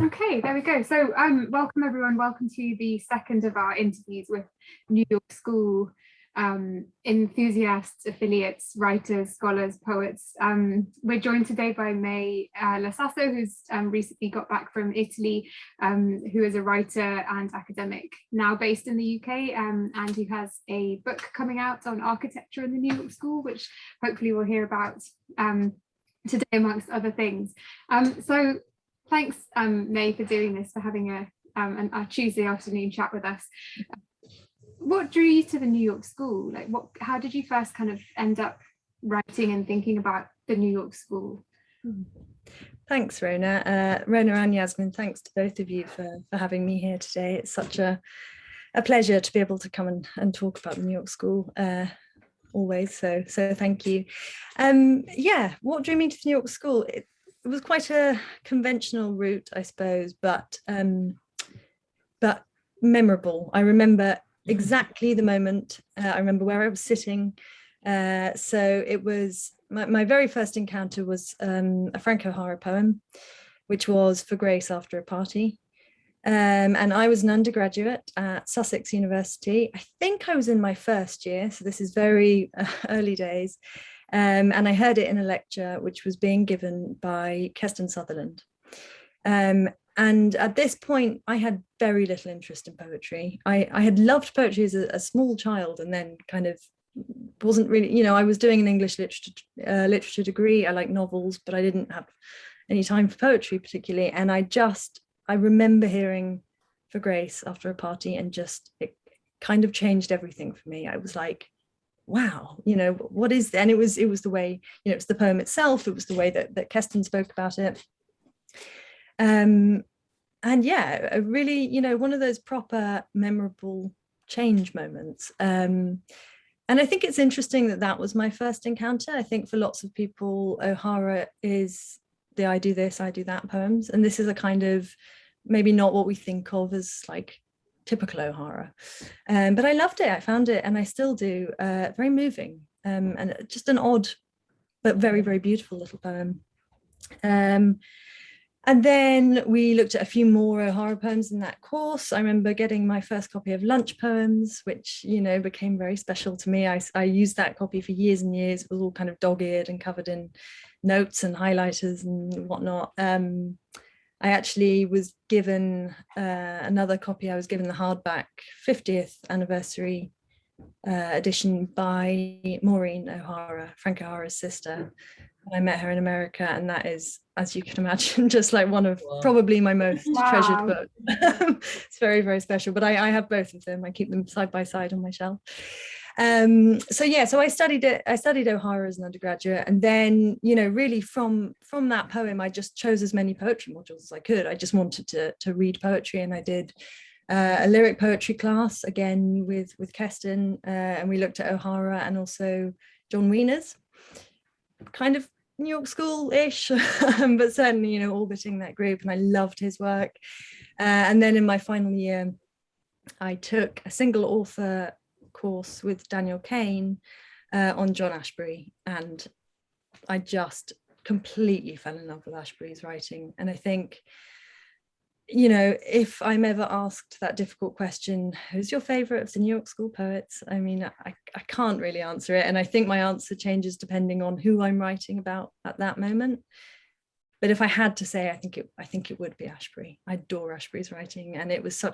Okay, there we go. So welcome everyone. Welcome to the second of our interviews with New York School enthusiasts, affiliates, writers, scholars, poets. We're joined today by May La Sasso, who's recently got back from Italy, who is a writer and academic now based in the UK, and who has a book coming out on architecture in the New York School, which hopefully we'll hear about today, amongst other things. So thanks, May, for doing this, for having a Tuesday afternoon chat with us. What drew you to the New York School? Like, how did you first kind of end up writing and thinking about the New York School? Thanks, Rona. Rona and Yasmine, thanks to both of you for having me here today. It's such a pleasure to be able to come and talk about the New York School always. So thank you. Yeah, what drew me to the New York School? It was quite a conventional route, I suppose, but memorable. I remember exactly the moment. I remember where I was sitting. So it was my very first encounter was a Frank O'Hara poem, which was For Grace After a Party. And I was an undergraduate at Sussex University. I think I was in my first year, so this is very early days. And I heard it in a lecture which was being given by Keston Sutherland. And at this point, I had very little interest in poetry. I had loved poetry as a small child, and then kind of wasn't really, I was doing an English literature degree. I like novels, but I didn't have any time for poetry particularly. And I remember hearing For Grace After a Party, and just it kind of changed everything for me. I was like, wow, what is that? And it was the way, it's the poem itself. It was the way that Keston spoke about it. And yeah, really, one of those proper memorable change moments. And I think it's interesting that was my first encounter. I think for lots of people, O'Hara is the I do this, I do that poems. And this is a kind of, maybe not what we think of as like typical O'Hara. But I loved it. I found it, and I still do, very moving, and just an odd, but very, very beautiful little poem. And then we looked at a few more O'Hara poems in that course. I remember getting my first copy of Lunch Poems, which, became very special to me. I used that copy for years and years. It was all kind of dog-eared and covered in notes and highlighters and whatnot. I actually was given another copy. I was given the hardback 50th anniversary edition by Maureen O'Hara, Frank O'Hara's sister. I met her in America, and that is, as you can imagine, just like one of probably my most treasured books. It's very, very special, but I have both of them. I keep them side by side on my shelf. So I studied it. I studied O'Hara as an undergraduate, and then, really from that poem, I just chose as many poetry modules as I could. I just wanted to read poetry, and I did a lyric poetry class again with Keston, and we looked at O'Hara and also John Wiener's, kind of New York School-ish, but certainly, orbiting that group, and I loved his work. And then in my final year, I took a single author course with Daniel Kane on John Ashbery, and I just completely fell in love with Ashbery's writing. And I think, if I'm ever asked that difficult question, who's your favorite of the New York School poets? I mean, I can't really answer it. And I think my answer changes depending on who I'm writing about at that moment. But if I had to say, I think it would be Ashbery. I adore Ashbery's writing. And it was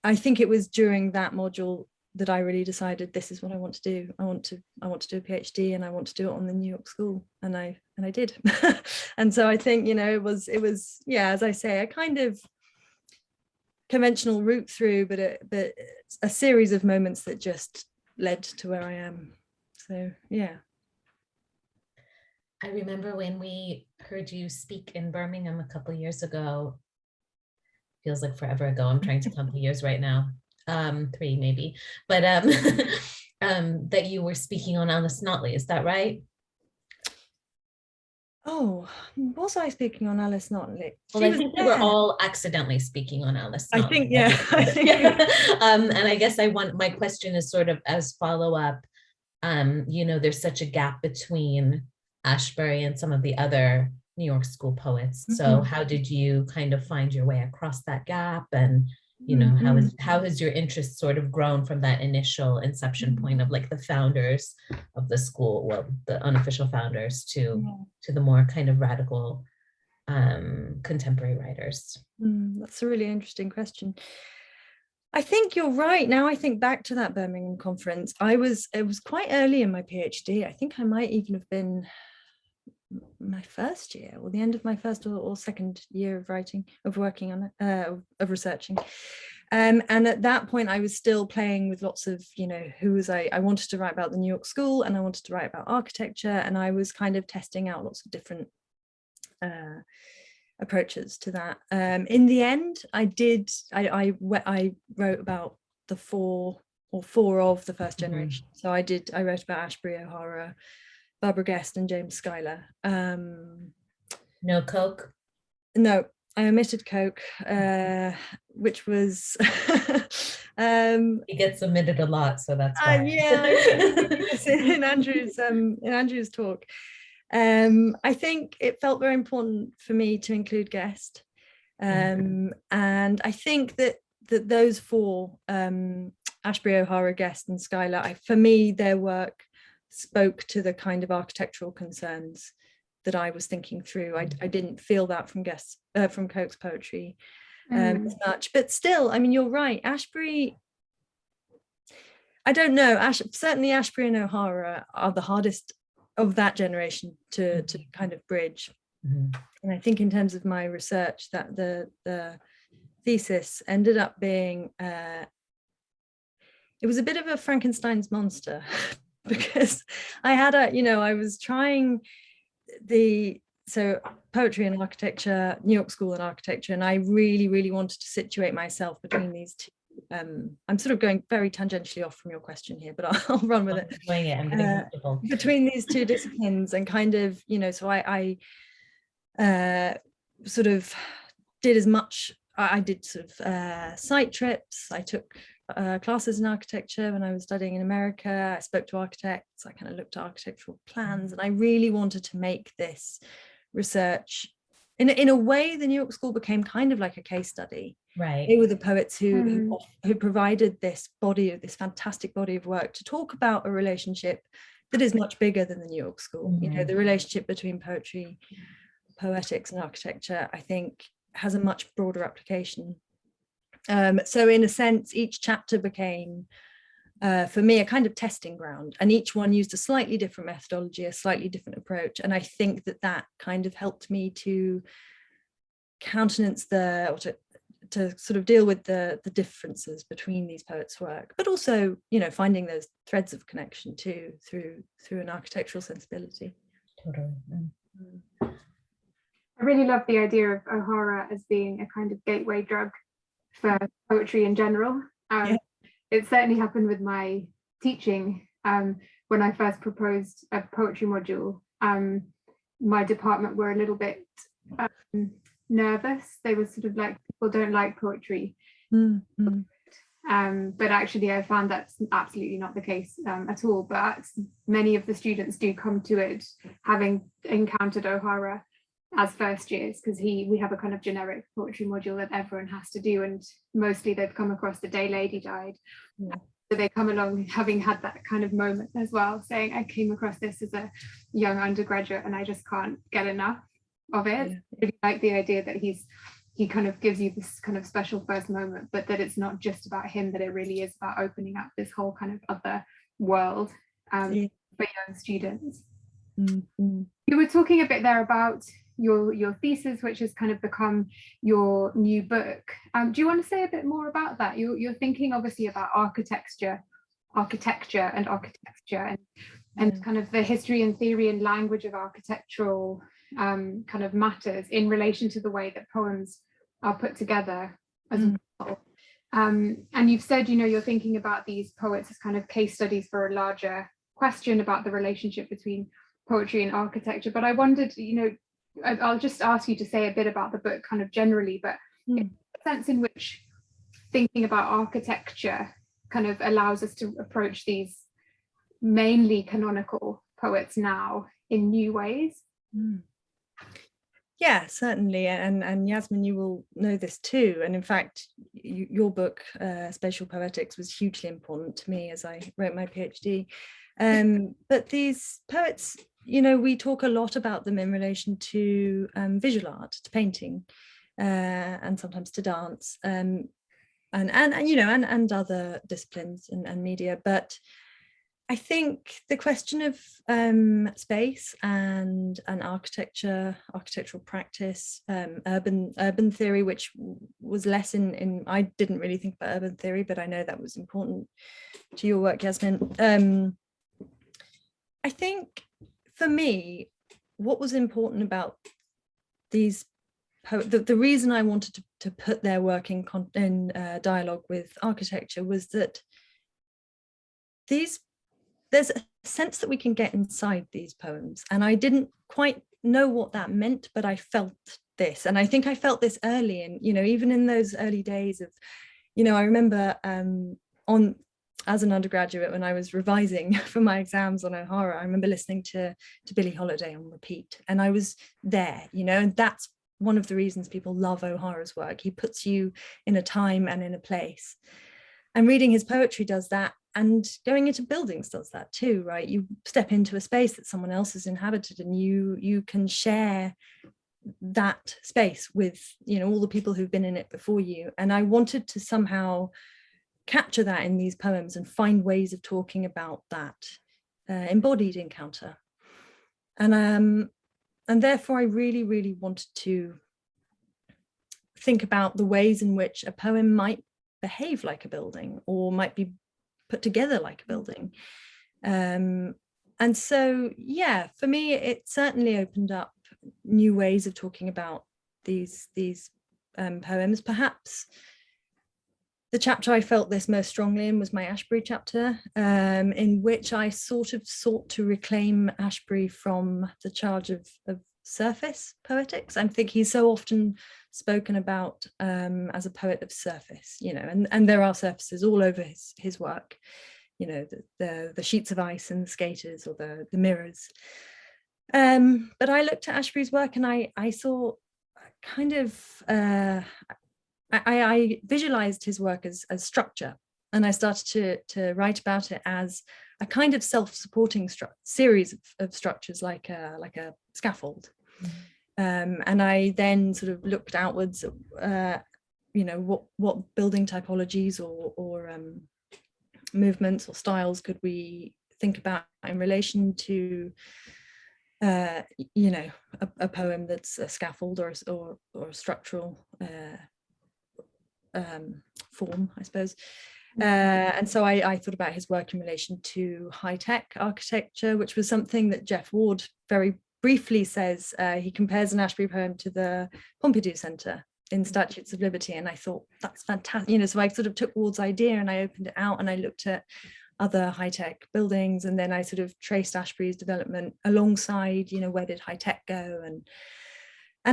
I think it was during that module that I really decided, this is what I want to do. I want to do a PhD, and I want to do it on the New York School, and I did. And so I think, it was yeah, as I say, a kind of conventional route through, but a series of moments that just led to where I am. So yeah. I remember when we heard you speak in Birmingham a couple of years ago. Feels like forever ago. I'm trying to count the years right now. 3 maybe, but that you were speaking on Alice Notley, is that right? Oh, was I speaking on Alice Notley? Well, I think we were all accidentally speaking on Alice Notley. I think, yeah. And I guess my question is sort of as follow-up, there's such a gap between Ashbery and some of the other New York School poets. So how did you kind of find your way across that gap? And, you know, how has your interest sort of grown from that initial inception point of like the founders of the school, well, the unofficial founders, to the more kind of radical contemporary writers? That's a really interesting question. I think you're right. Now I think back to that Birmingham conference, it was quite early in my PhD. I think I might even have been my first year, or the end of my first or second year of working on it, of researching. And at that point I was still playing with lots of, you know, I wanted to write about the New York School, and I wanted to write about architecture, and I was kind of testing out lots of different approaches to that. In the end, I wrote about the four of the first generation. So I wrote about Ashbury O'Hara, Barbara Guest, and James Schuyler. No Coke? No, I omitted Coke, which was he gets omitted a lot, so that's why. in Andrew's talk. I think it felt very important for me to include Guest, and I think that those four, Ashbury, O'Hara, Guest, and Schuyler, for me, their work spoke to the kind of architectural concerns that I was thinking through. I didn't feel that from Coke's poetry as much, but still, I mean, you're right. Ashbury, I don't know. Certainly Ashbury and O'Hara are the hardest of that generation to kind of bridge. And I think in terms of my research, that the thesis ended up being, it was a bit of a Frankenstein's monster because I was trying poetry and architecture, New York School and architecture, and I really, really wanted to situate myself between these two. I'm sort of going very tangentially off from your question here, but I'll run with it. Between these two disciplines, and kind of, you know, so I sort of did as much. I did sort of site trips. I took classes in architecture when I was studying in America. I spoke to architects. I kind of looked at architectural plans, and I really wanted to make this research in a way. The New York School became kind of like a case study. Right. They were the poets who provided this fantastic body of work to talk about a relationship that is much bigger than the New York School. You know, the relationship between poetry, poetics, and architecture, I think, has a much broader application. So in a sense, each chapter became, for me, a kind of testing ground, and each one used a slightly different methodology, a slightly different approach. And I think that kind of helped me to countenance to sort of deal with the differences between these poets' work, but also, you know, finding those threads of connection too through an architectural sensibility. Totally. I really love the idea of O'Hara as being a kind of gateway drug for poetry in general. It certainly happened with my teaching. When I first proposed a poetry module, my department were a little bit nervous. They were sort of like, people don't like poetry. But actually I found that's absolutely not the case at all. But many of the students do come to it having encountered O'Hara as first years, because we have a kind of generic poetry module that everyone has to do, and mostly they've come across The Day Lady Died. So they come along having had that kind of moment as well, saying, I came across this as a young undergraduate and I just can't get enough of it. I really like the idea that he kind of gives you this kind of special first moment, but that it's not just about him, that it really is about opening up this whole kind of other world for young students. You were talking a bit there about your thesis, which has kind of become your new book. Do you want to say a bit more about that? You're thinking obviously about architecture and kind of the history and theory and language of architectural kind of matters in relation to the way that poems are put together as well. And you've said, you know, you're thinking about these poets as kind of case studies for a larger question about the relationship between poetry and architecture. But I wondered, you know, I'll just ask you to say a bit about the book kind of generally, but in the sense in which thinking about architecture kind of allows us to approach these mainly canonical poets now in new ways. Yeah, certainly. And Yasmine, you will know this too. And in fact, your book, Spatial Poetics, was hugely important to me as I wrote my PhD. But these poets, we talk a lot about them in relation to visual art, to painting, and sometimes to dance, and other disciplines and media. But I think the question of space and architectural practice, urban theory, which was less in I didn't really think about urban theory, but I know that was important to your work, Yasmine. I think for me, what was important about these the reason I wanted to put their work in dialogue with architecture was that there's a sense that we can get inside these poems, and I didn't quite know what that meant, but I felt this, and I think I felt this early, and even in those early days of, I remember as an undergraduate when I was revising for my exams on O'Hara, I remember listening to Billie Holiday on repeat, and I was there, and that's one of the reasons people love O'Hara's work. He puts you in a time and in a place, and reading his poetry does that. And going into buildings does that too, right? You step into a space that someone else has inhabited, and you can share that space with, all the people who've been in it before you. And I wanted to somehow capture that in these poems and find ways of talking about that embodied encounter. And therefore I really, really wanted to think about the ways in which a poem might behave like a building, or might be put together like a building. And so, yeah, for me, it certainly opened up new ways of talking about these poems. Perhaps the chapter I felt this most strongly in was my Ashbery chapter, in which I sort of sought to reclaim Ashbery from the charge of surface poetics. I think he's so often spoken about as a poet of surface, and there are surfaces all over his work, the sheets of ice and the skaters, or the mirrors. But I looked at Ashbery's work and I saw kind of I visualized his work as structure, and I started to write about it as a kind of self-supporting series of structures, like a scaffold. And I then sort of looked outwards at, what building typologies or movements or styles could we think about in relation to a poem that's a scaffold or a structural form, I suppose. And so I thought about his work in relation to high-tech architecture, which was something that Jeff Ward very briefly says. He compares an Ashbery poem to the Pompidou Centre in Statutes of Liberty, and I thought that's fantastic. So I sort of took Ward's idea and I opened it out and I looked at other high-tech buildings, and then I sort of traced Ashbery's development alongside, where did high-tech go, and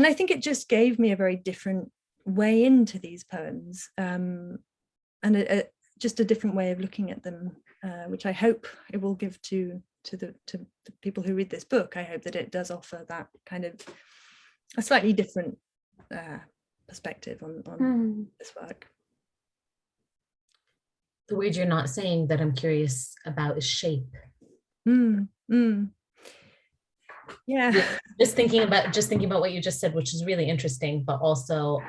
I think it just gave me a very different way into these poems, and just a different way of looking at them, which I hope it will give to the people who read this book. I hope that it does offer that kind of a slightly different perspective on this work. The word you're not saying that I'm curious about is shape. Yeah. Just thinking about what you just said, which is really interesting, but also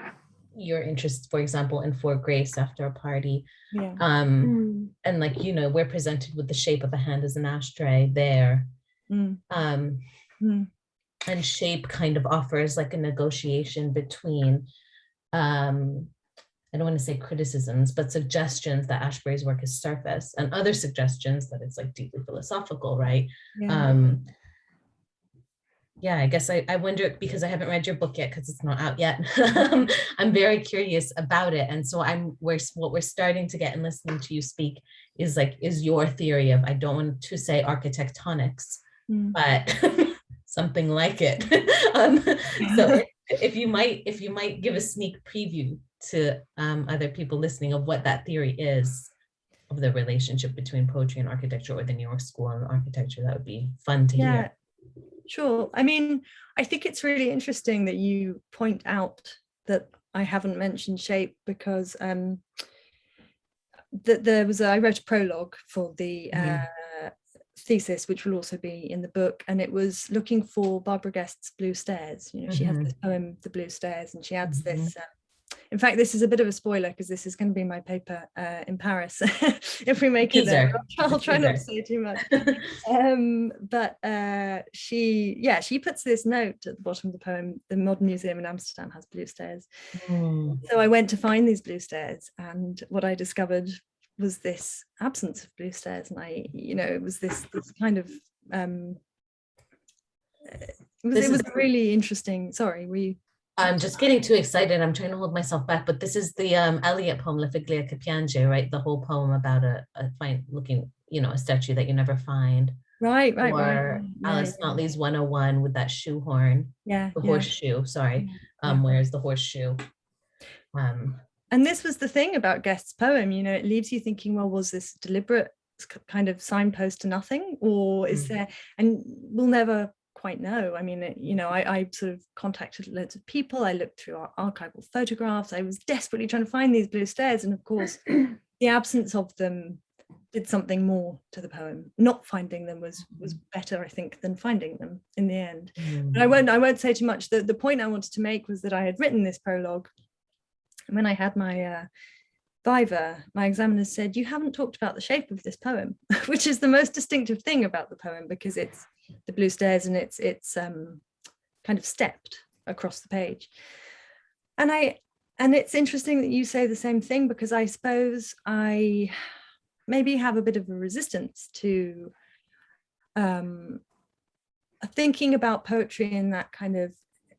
your interest, for example, in For Grace After a Party. Yeah. And we're presented with the shape of a hand as an ashtray there. And shape kind of offers like a negotiation between I don't want to say criticisms, but suggestions that Ashbery's work is surface, and other suggestions that it's like deeply philosophical, right? Yeah, I guess I wonder, because I haven't read your book yet because it's not out yet. I'm very curious about it. And so what we're starting to get in listening to you speak is your theory of, I don't want to say architectonics, but something like it. So if you might give a sneak preview to other people listening of what that theory is of the relationship between poetry and architecture, or the New York School and architecture, that would be fun to hear. Sure. I mean, I think it's really interesting that you point out that I haven't mentioned shape, because I wrote a prologue for the thesis, which will also be in the book, and it was looking for Barbara Guest's Blue Stairs. You know, she has this poem, The Blue Stairs, and she adds this. In fact, this is a bit of a spoiler because this is going to be my paper in Paris. If we make it there, I'll try not to say too much. But she puts this note at the bottom of the poem: the Modern Museum in Amsterdam has blue stairs. So I went to find these blue stairs, and what I discovered was this absence of blue stairs, and it was this kind of it was a really interesting. Sorry, were you? I'm just getting too excited. I'm trying to hold myself back, but this is the Eliot poem, La Figlia che piange, right? The whole poem about a statue that you never find. Right. Or Alice Notley's 101 with that shoehorn. Horseshoe, sorry. Where's the horseshoe? And this was the thing about Guest's poem, it leaves you thinking, well, was this deliberate kind of signpost to nothing, or is there, and we'll never quite know. I mean, I sort of contacted loads of people. I looked through our archival photographs. I was desperately trying to find these blue stairs, and of course the absence of them did something more to the poem. Not finding them was better, I think, than finding them in the end. But I won't say too much. The point I wanted to make was that I had written this prologue, and when I had my viva, my examiner said, you haven't talked about the shape of this poem, which is the most distinctive thing about the poem, because it's the blue stairs and it's kind of stepped across the page. And it's interesting that you say the same thing, because I suppose I maybe have a bit of a resistance to thinking about poetry in that kind of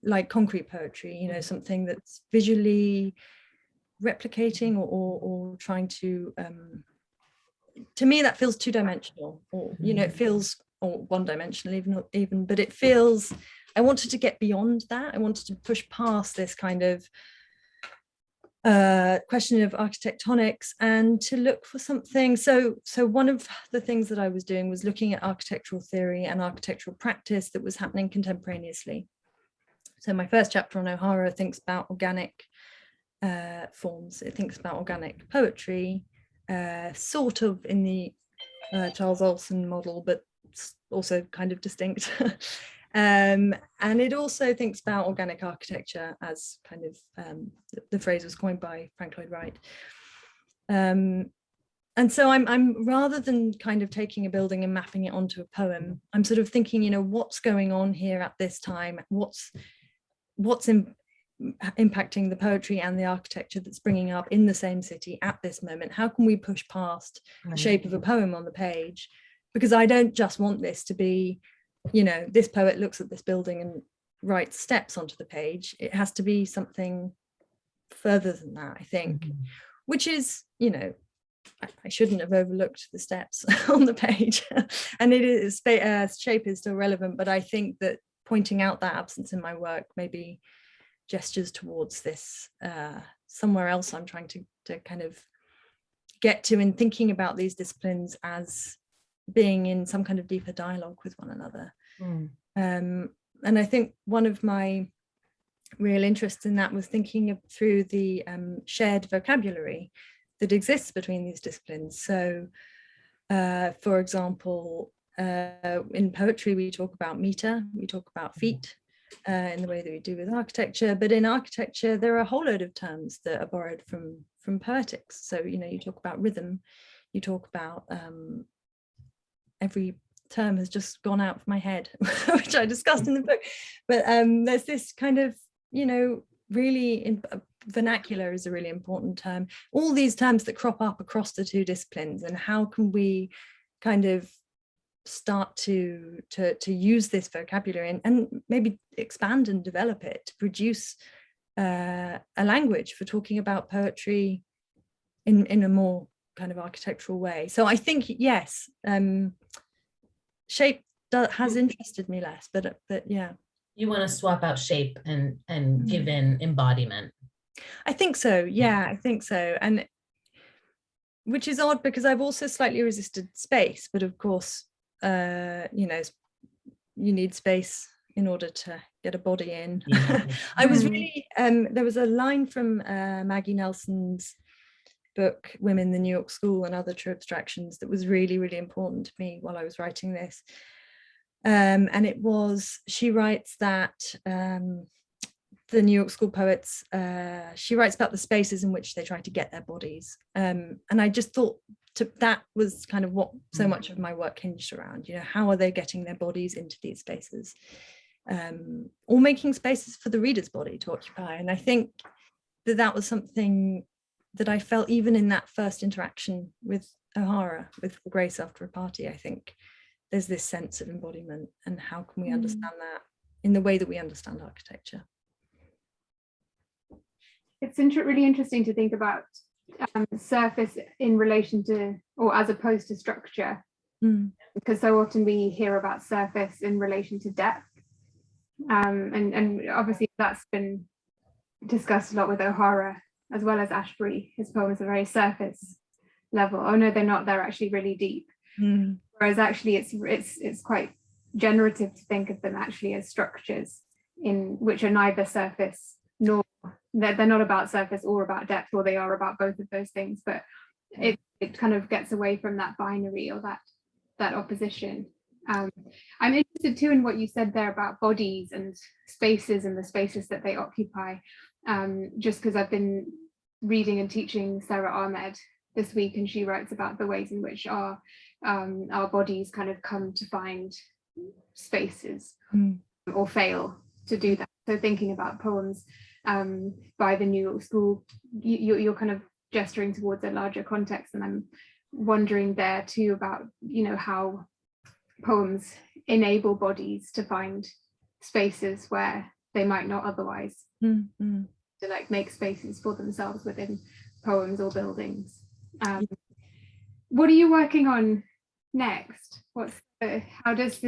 like concrete poetry, something that's visually replicating or trying to me that feels two-dimensional, or it feels, or one-dimensional even, but it feels, I wanted to get beyond that. I wanted to push past this kind of question of architectonics and to look for something. So one of the things that I was doing was looking at architectural theory and architectural practice that was happening contemporaneously. So my first chapter on O'Hara thinks about organic forms. It thinks about organic poetry, sort of in the Charles Olson model, but also kind of distinct. And it also thinks about organic architecture as kind of, the phrase was coined by Frank Lloyd Wright. And so I'm rather than kind of taking a building and mapping it onto a poem, I'm sort of thinking, what's going on here at this time? What's impacting the poetry and the architecture that's bringing up in the same city at this moment? How can we push past the shape of a poem on the page? Because I don't just want this to be, this poet looks at this building and writes steps onto the page. It has to be something further than that, I think, which is, I shouldn't have overlooked the steps on the page. And it is, shape is still relevant, but I think that pointing out that absence in my work maybe gestures towards this somewhere else I'm trying to kind of get to in thinking about these disciplines as being in some kind of deeper dialogue with one another. And I think one of my real interests in that was thinking through the shared vocabulary that exists between these disciplines. So for example, in poetry we talk about meter, we talk about feet, in the way that we do with architecture, but in architecture there are a whole load of terms that are borrowed from poetics. So you talk about rhythm, you talk about every term has just gone out of my head, which I discussed in the book, but there's this kind of really vernacular is a really important term. All these terms that crop up across the two disciplines, and how can we kind of start to use this vocabulary and maybe expand and develop it to produce a language for talking about poetry in a more kind of architectural way. So I think, yes, shape has interested me less, but yeah. You want to swap out shape and give in embodiment. I think so, yeah, I think so. And which is odd because I've also slightly resisted space, but of course, you need space in order to get a body in. Yeah. I was really, there was a line from Maggie Nelson's book, Women, the New York School and Other True Abstractions, that was really, really important to me while I was writing this. And it was, she writes that the New York School poets, she writes about the spaces in which they try to get their bodies. And I just thought that was kind of what so much of my work hinged around, you know, how are they getting their bodies into these spaces, or making spaces for the reader's body to occupy. And I think that that was something that I felt even in that first interaction with O'Hara, with Grace after a party. I think there's this sense of embodiment, and how can we understand that in the way that we understand architecture. It's really interesting to think about surface in relation to, or as opposed to, structure, because so often we hear about surface in relation to depth, and obviously that's been discussed a lot with O'Hara as well as Ashbery. His poems are very surface level. Oh no, they're not, they're actually really deep. Whereas actually it's quite generative to think of them actually as structures in which are neither surface nor, they're not about surface or about depth, or they are about both of those things, but it kind of gets away from that binary or that opposition. I'm interested too in what you said there about bodies and spaces and the spaces that they occupy, just because I've been reading and teaching Sarah Ahmed this week, and she writes about the ways in which our bodies kind of come to find spaces or fail to do that. So thinking about poems by the New York School, you're kind of gesturing towards a larger context, and I'm wondering there too about, you know, how poems enable bodies to find spaces where they might not otherwise, to like make spaces for themselves within poems or buildings. What are you working on next? How has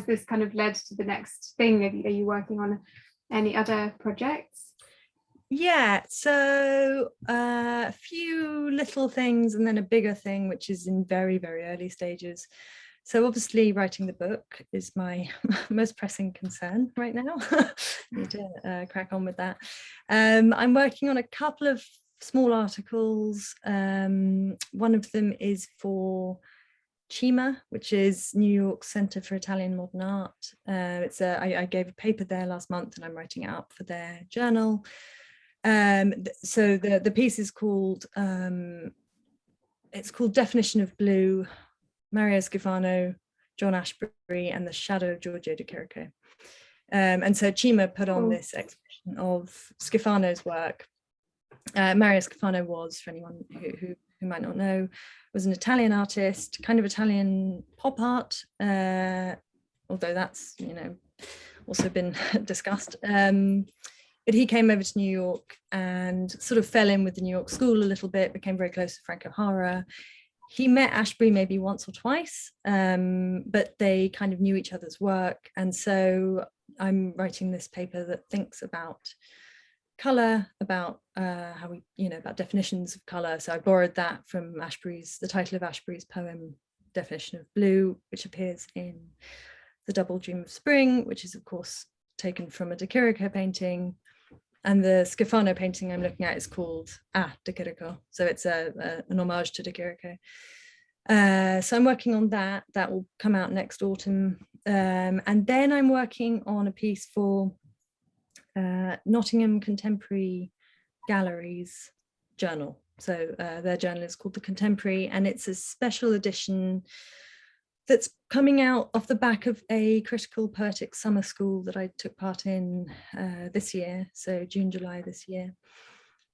this kind of led to the next thing? Are you working on any other projects? Yeah, so a few little things and then a bigger thing, which is in very, very early stages. So obviously writing the book is my most pressing concern right now. Need to crack on with that. I'm working on a couple of small articles. One of them is for Shamma, which is New York Center for Italian Modern Art. I gave a paper there last month, and I'm writing it up for their journal. So the piece is called Definition of Blue, Mario Schifano, John Ashbery, and the Shadow of Giorgio de Chirico. And so Shamma put on this exhibition of Schifano's work. Mario Schifano was, for anyone who might not know, was an Italian artist, kind of Italian pop art, although that's, you know, also been discussed. But he came over to New York and sort of fell in with the New York School a little bit, became very close to Frank O'Hara. He met Ashbery maybe once or twice, but they kind of knew each other's work. And so I'm writing this paper that thinks about color, about how we, you know, about definitions of color. So I borrowed that from the title of Ashbery's poem, Definition of Blue, which appears in The Double Dream of Spring, which is of course taken from a de Chirico painting. And the Schifano painting I'm looking at is called de Chirico. So it's an homage to de Chirico. So I'm working on that. That will come out next autumn. And then I'm working on a piece for Nottingham Contemporary Gallery's journal. So their journal is called The Contemporary, and it's a special edition that's coming out off the back of a critical poetic summer school that I took part in this year, so June, July this year.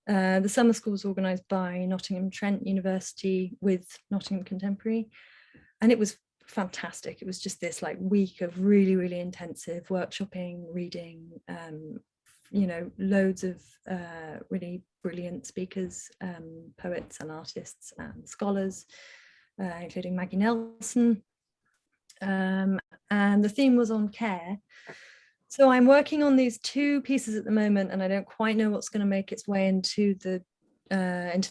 The summer school was organised by Nottingham Trent University with Nottingham Contemporary, and it was fantastic. It was just this like week of really, really intensive workshopping, reading, you know, loads of really brilliant speakers, poets and artists and scholars, including Maggie Nelson. And the theme was on care. So I'm working on these two pieces at the moment, and I don't quite know what's going to make its way into the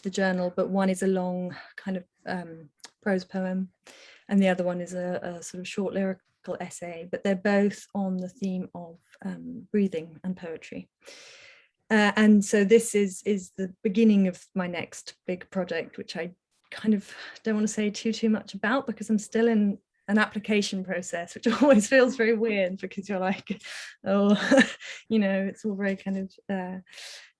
journal, but one is a long kind of prose poem, and the other one is a sort of short lyric political essay, but they're both on the theme of breathing and poetry. And so this is the beginning of my next big project, which I kind of don't want to say too much about, because I'm still in an application process, which always feels very weird, because you're like, oh, you know, it's all very kind of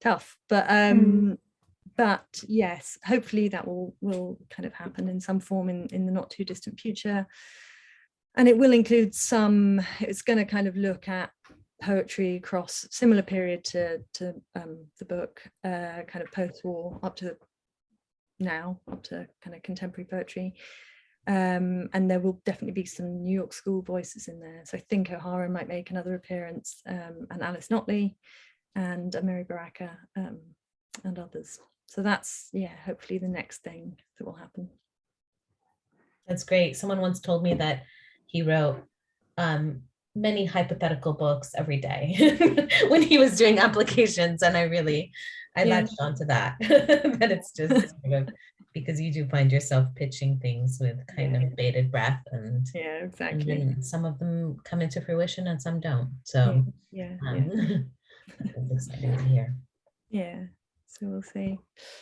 tough. But yes, hopefully that will kind of happen in some form in the not too distant future. And it will include it's going to kind of look at poetry across similar period to the book, kind of post-war up to now, up to kind of contemporary poetry. And there will definitely be some New York School voices in there. So I think O'Hara might make another appearance, and Alice Notley and Mary Baraka, and others. So that's, yeah, hopefully the next thing that will happen. That's great. Someone once told me that he wrote many hypothetical books every day when he was doing applications, and I latched onto that. That it's just sort of, because you do find yourself pitching things with kind of bated breath, and yeah, exactly. And then some of them come into fruition and some don't. So it's exciting to hear. Yeah, so we'll see.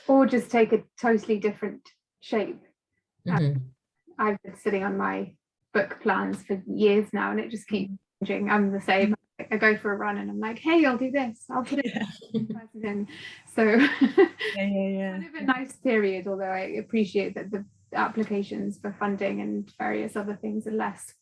Or just take a totally different shape. Mm-hmm. I've been sitting on my book plans for years now, and it just keeps changing. I'm the same. I go for a run and I'm like, hey, I'll do this. I'll put it in. So kind of a nice period, although I appreciate that the applications for funding and various other things are less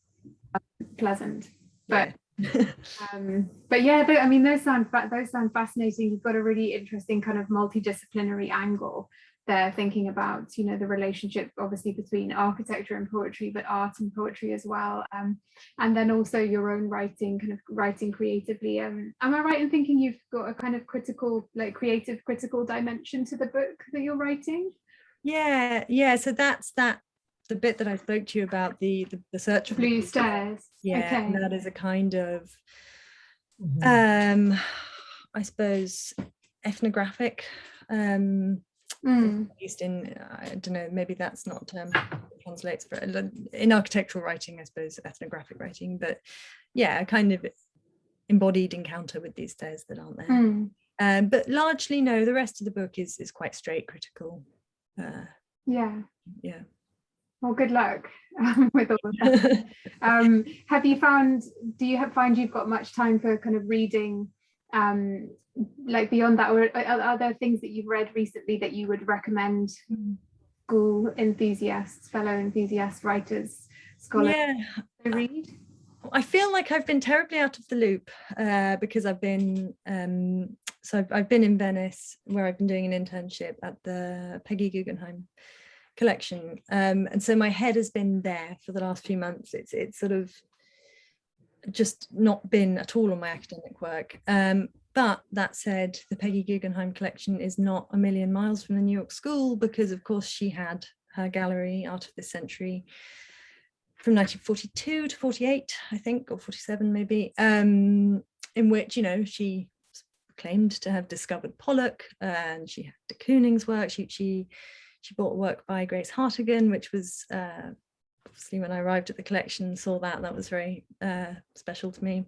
pleasant. But yeah, I mean, those sound fascinating. You've got a really interesting kind of multidisciplinary angle there, thinking about, you know, the relationship obviously between architecture and poetry, but art and poetry as well, and then also your own writing, kind of writing creatively. Am I right in thinking you've got a kind of critical, like creative critical dimension to the book that you're writing? Yeah, so that's the bit that I spoke to you about, the search for blue stairs. Yeah, okay. That is a kind of I suppose ethnographic, at least in, I don't know, maybe that's not translates for in architectural writing, I suppose, ethnographic writing, but yeah, a kind of embodied encounter with these stairs that aren't there. But largely, no, the rest of the book is quite straight critical. Yeah. Well, good luck with all of that. Have you found, find you've got much time for kind of reading, like beyond that, or are there things that you've read recently that you would recommend school enthusiasts, fellow enthusiast writers, scholars to read? I feel like I've been terribly out of the loop because I've been I've been in Venice, where I've been doing an internship at the Peggy Guggenheim collection, and so my head has been there for the last few months. It's sort of just not been at all on my academic work, but that said, the Peggy Guggenheim collection is not a million miles from the New York School, because of course she had her gallery, Art of this Century, from 1942 to 48, I think, or 47 maybe, in which, you know, she claimed to have discovered Pollock, and she had de Kooning's work. She bought work by Grace Hartigan, which was obviously, when I arrived at the collection, saw that was very special to me.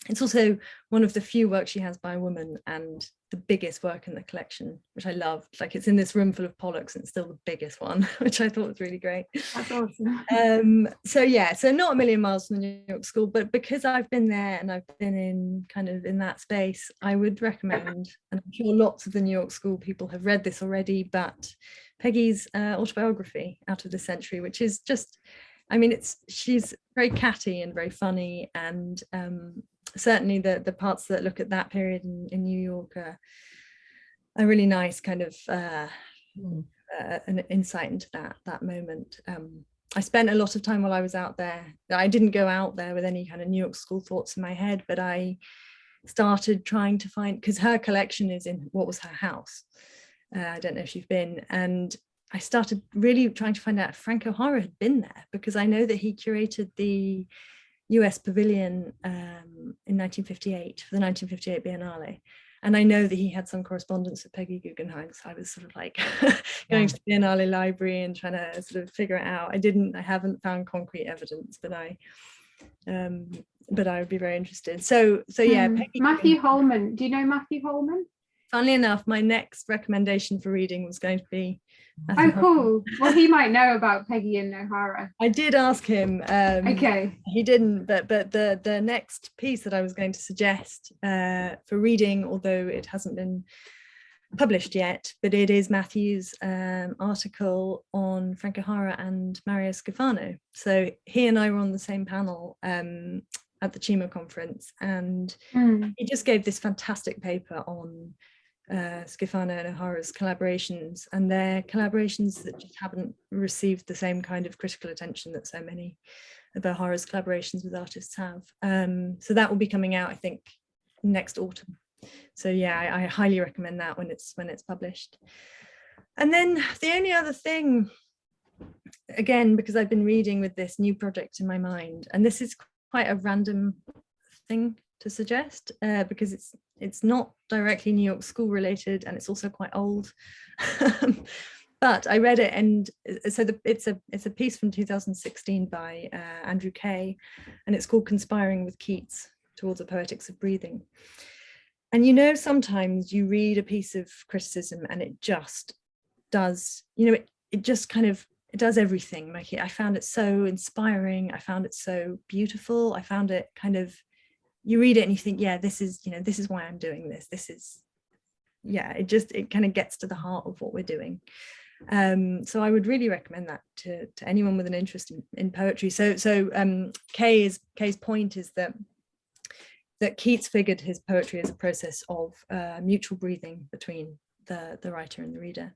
It's also one of the few works she has by a woman, and the biggest work in the collection, which I loved. Like, it's in this room full of Pollocks and it's still the biggest one, which I thought was really great. That's awesome. So not a million miles from the New York School, but because I've been there and I've been in kind of in that space, I would recommend, and I'm sure lots of the New York School people have read this already, but Peggy's autobiography, Out of the Century, which is just, I mean, she's very catty and very funny, and certainly the parts that look at that period in New York are a really nice kind of an insight into that moment. I spent a lot of time while I was out there. I didn't go out there with any kind of New York School thoughts in my head, but I started trying to find, because her collection is in what was her house. I don't know if you've been, and I started really trying to find out if Frank O'Hara had been there, because I know that he curated the US Pavilion in 1958 for the 1958 Biennale, and I know that he had some correspondence with Peggy Guggenheim, so I was sort of like going to the Biennale library and trying to sort of figure it out. I haven't found concrete evidence, but but I would be very interested. So yeah, Peggy, Matthew Holman. Do you know Matthew Holman? Funnily enough, my next recommendation for reading was going to be Oh, cool. Well, he might know about Peggy and O'Hara. I did ask him. Okay. He didn't, but the next piece that I was going to suggest for reading, although it hasn't been published yet, but it is Matthew's article on Frank O'Hara and Mario Scifano. So he and I were on the same panel at the Chima conference, and he just gave this fantastic paper on Scifano and O'Hara's collaborations, and their collaborations that just haven't received the same kind of critical attention that so many of O'Hara's collaborations with artists have. So that will be coming out, I think, next autumn. So yeah, I highly recommend that when it's published. And then the only other thing, again, because I've been reading with this new project in my mind, and this is quite a random thing to suggest, because it's not directly New York School related, and it's also quite old. But I read it, and so it's a piece from 2016 by Andrew Kay, and it's called Conspiring with Keats Towards a Poetics of Breathing. And you know, sometimes you read a piece of criticism and it just does, you know, it just kind of, it does everything. Like, I found it so inspiring. I found it so beautiful. I found it kind of, you read it and you think, yeah, this is, you know, this is why I'm doing this. This is, yeah, it kind of gets to the heart of what we're doing. So I would really recommend that to anyone with an interest in poetry. So Kay's point is that Keats figured his poetry as a process of mutual breathing between the writer and the reader.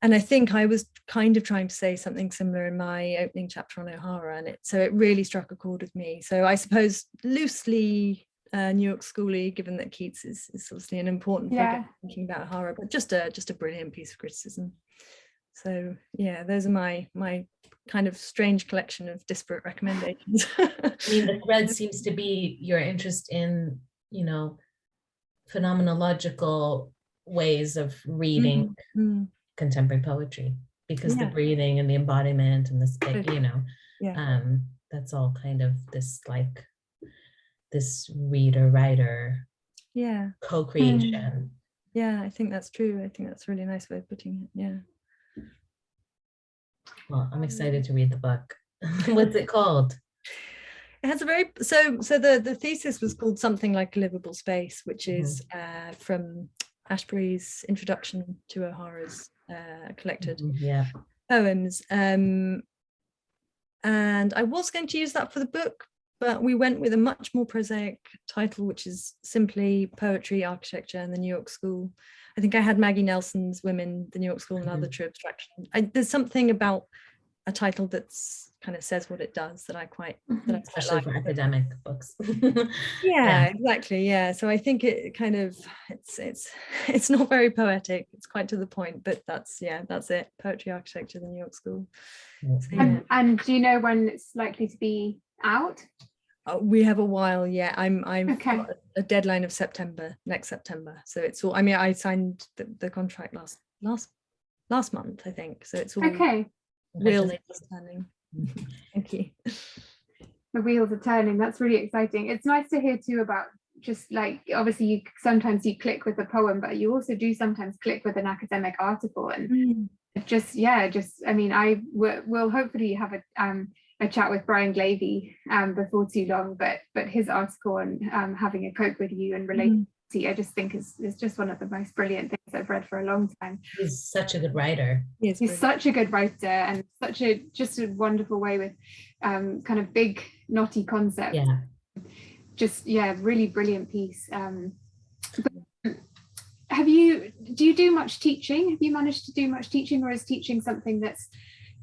And I think I was kind of trying to say something similar in my opening chapter on O'Hara, and so it really struck a chord with me. So I suppose loosely New York schooly, given that Keats is obviously an important figure thinking about O'Hara, but just a brilliant piece of criticism. So yeah, those are my kind of strange collection of disparate recommendations. I mean, the thread seems to be your interest in, you know, phenomenological ways of reading contemporary poetry, because the breathing and the embodiment and the space, you know, that's all kind of this, like, this reader-writer co-creation. Yeah, I think that's true. I think that's a really nice way of putting it. Yeah. Well, I'm excited to read the book. What's it called? It has a very, so the thesis was called Something Like a Livable Space, which is from Ashbery's introduction to O'Hara's collected poems. And I was going to use that for the book, but we went with a much more prosaic title, which is simply Poetry, Architecture, and the New York School. I think I had Maggie Nelson's Women, the New York School, and Other True Abstraction. There's something about a title that's kind of says what it does that I quite, especially like for academic books. Yeah, exactly. Yeah, so I think it kind of it's not very poetic. It's quite to the point, but that's it. Poetry, Architecture, the New York School. So, and do you know when it's likely to be out? We have a while. Yeah, I've okay. got a deadline of next September. So it's all. I mean, I signed the contract last month, I think. So it's all okay. Wheels turning. Thank you. The wheels are turning. That's really exciting. It's nice to hear too about just like, obviously sometimes you click with a poem, but you also do sometimes click with an academic article, and I mean, I will hopefully have a chat with Brian Glavey before too long, but his article on having a cope with you and relating, I just think is just one of the most brilliant things I've read for a long time. He's such a good writer. He's such a good writer, and just a wonderful way with kind of big knotty concepts. Yeah. Just really brilliant piece. Do you do much teaching? Have you managed to do much teaching, or is teaching something that's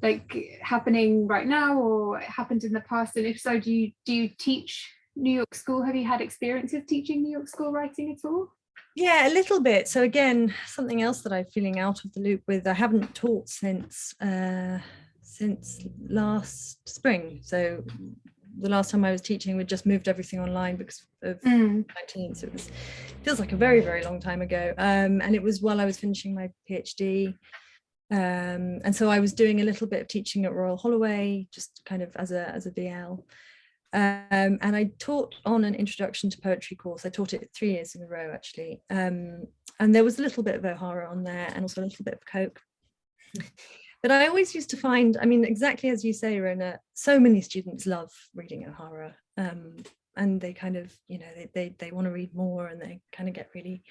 like happening right now or happened in the past? And if so, do you teach New York School? Have you had experience of teaching New York School writing at all? Yeah, a little bit. So again, something else that I'm feeling out of the loop with, I haven't taught since last spring. So the last time I was teaching, we just moved everything online because of 19. So it feels like a very, very long time ago. And it was while I was finishing my PhD. And so I was doing a little bit of teaching at Royal Holloway, just kind of as a VL. And I taught on an introduction to poetry course. I taught it 3 years in a row, actually. And there was a little bit of O'Hara on there and also a little bit of Coke. But I always used to find, I mean, exactly as you say, Rona, so many students love reading O'Hara. And they kind of, you know, they want to read more, and they kind of get really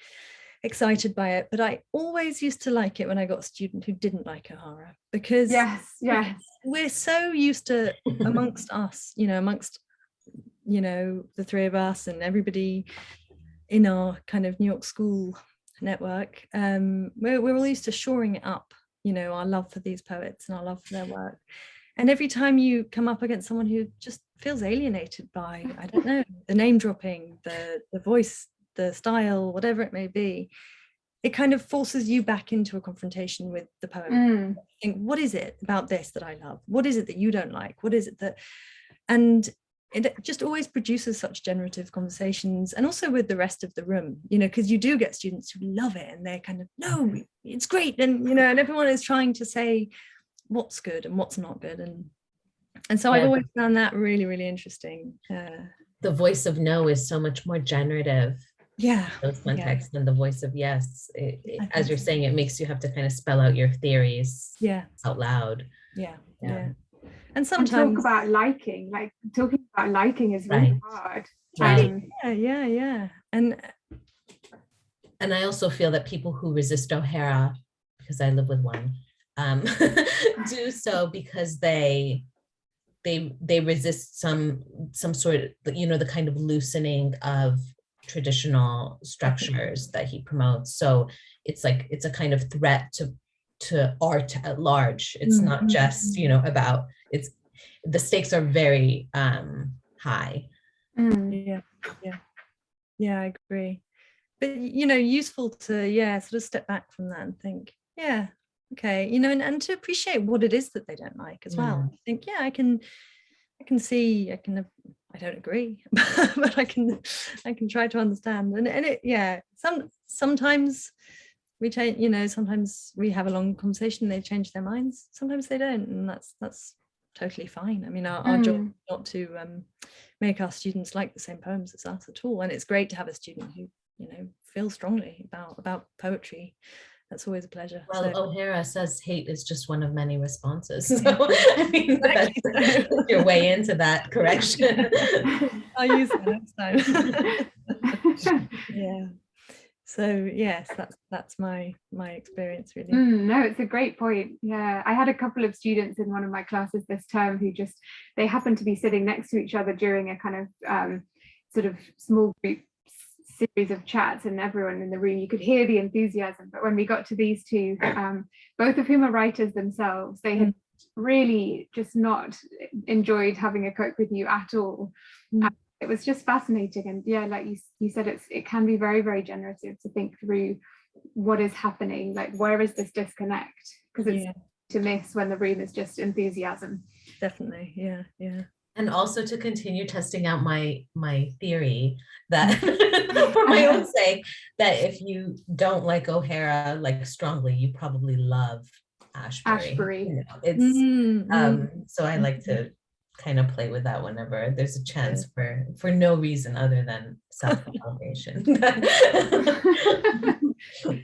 excited by it. But I always used to like it when I got a student who didn't like O'Hara, because yes, we're so used to, amongst us, amongst the 3 of us and everybody in our kind of New York school network, we're all used to shoring it up, our love for these poets and our love for their work. And every time you come up against someone who just feels alienated by, I don't know, the name dropping, the voice, the style, whatever it may be, it kind of forces you back into a confrontation with the poem. Think, what is it about this that I love? What is it that you don't like? What is it that, and it just always produces such generative conversations, and also with the rest of the room, because you do get students who love it and they're kind of, no, it's great. And, and everyone is trying to say what's good and what's not good. And so I've always found that really, really interesting. The voice of no is so much more generative. Those contexts than the voice of yes. As you're saying, it makes you have to kind of spell out your theories out loud. And sometimes talking about liking is really hard. And I also feel that people who resist O'Hara, because I live with one, do so because they resist some sort of, the kind of loosening of traditional structures that he promotes. So it's like, it's a kind of threat to art at large. It's not just, about, it's, the stakes are very high. I agree. But useful to sort of step back from that and think, okay, and to appreciate what it is that they don't like as well. I think, I can see, I don't agree, but I can try to understand. And it, sometimes we change, sometimes we have a long conversation and they change their minds. Sometimes they don't, and that's totally fine. I mean, our job is not to make our students like the same poems as us at all. And it's great to have a student who, feels strongly about poetry. That's always a pleasure. Well, O'Hara says hate is just one of many responses. So I mean, that's your way into that correction. I'll use that next time. So yes, that's my experience, really. No, it's a great point. I had a couple of students in one of my classes this term who they happened to be sitting next to each other during a kind of sort of small group series of chats, and everyone in the room, you could hear the enthusiasm. But when we got to these two, both of whom are writers themselves, they had really just not enjoyed having a Coke with you at all. It was just fascinating. And like you said, it can be very, very generative to think through what is happening, like where is this disconnect, because it's to miss when the room is just enthusiasm. Definitely. And also to continue testing out my theory that for my own sake, that if you don't like O'Hara like strongly, you probably love Ashbery. It's so I like to kind of play with that whenever there's a chance for no reason other than self-validation.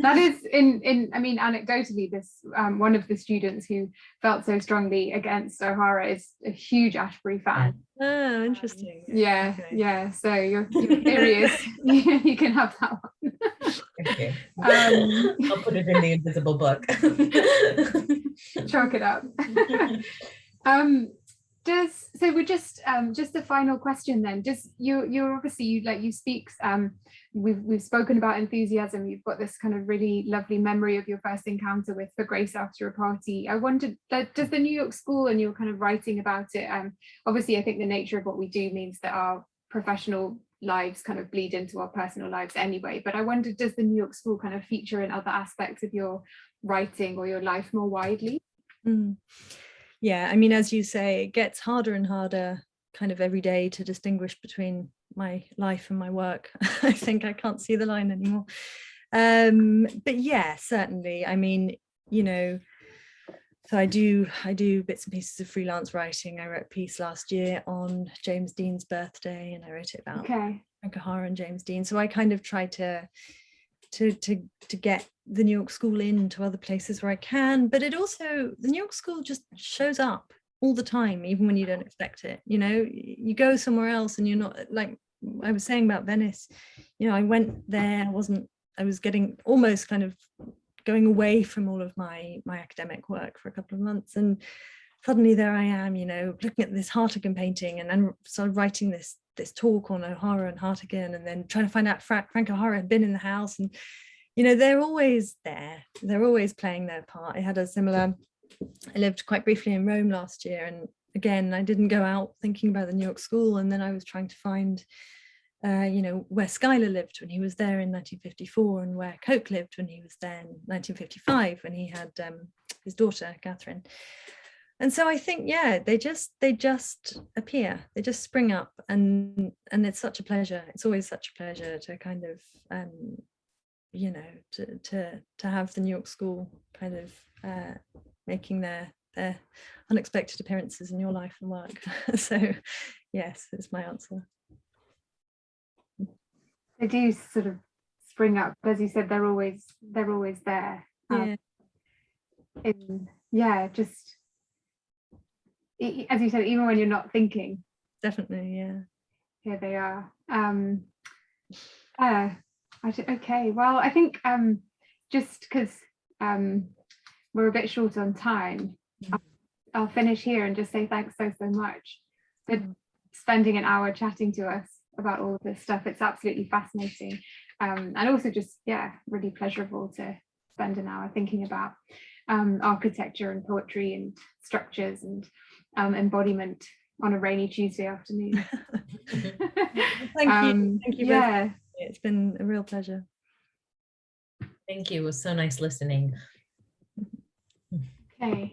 That is I mean, anecdotally, this one of the students who felt so strongly against O'Hara is a huge Ashbery fan. Oh, interesting. So your theory is you can have that one. Okay. I'll put it in the invisible book. Chalk it up. So we're just a final question then. You're obviously you speak. We've spoken about enthusiasm. You've got this kind of really lovely memory of your first encounter with For Grace after a party. I wondered, does the New York School, and you're kind of writing about it, obviously I think the nature of what we do means that our professional lives kind of bleed into our personal lives anyway, but I wondered, does the New York School kind of feature in other aspects of your writing or your life more widely? I mean, as you say, it gets harder and harder kind of every day to distinguish between my life and my work. I think I can't see the line anymore. But certainly, I mean, So I do bits and pieces of freelance writing. I wrote a piece last year on James Dean's birthday, and I wrote it about Frank O'Hara and James Dean. So I kind of try to get the New York School into other places where I can, but it also, the New York School just shows up all the time, even when you don't expect it. You know, you go somewhere else and you're not, like I was saying about Venice, you know, I went there, I was getting almost kind of going away from all of my academic work for a couple of months, and suddenly there I am, you know, looking at this Hartigan painting, and then started writing this talk on O'Hara and Hartigan, and then trying to find out Frank O'Hara had been in the house. And you know, they're always there, they're always playing their part. I lived quite briefly in Rome last year, and again, I didn't go out thinking about the New York School, and then I was trying to find you know, where Schuyler lived when he was there in 1954, and where Coke lived when he was there in 1955, when he had his daughter Catherine. And so I think, yeah, they just appear, they just spring up, and it's such a pleasure. It's always such a pleasure to kind of you know, to have the New York School kind of making their unexpected appearances in your life and work. So yes, it's my answer. They do sort of spring up, as you said, they're always there. Yeah. Just as you said, even when you're not thinking. Definitely, yeah. Here they are. Okay, well, I think just because we're a bit short on time, I'll finish here and just say thanks so much for spending an hour chatting to us about all of this stuff. It's absolutely fascinating, and also just, yeah, really pleasurable to spend an hour thinking about architecture and poetry and structures and embodiment on a rainy Tuesday afternoon. Thank you. Yeah, it's been a real pleasure. Thank you. It was so nice listening. Okay.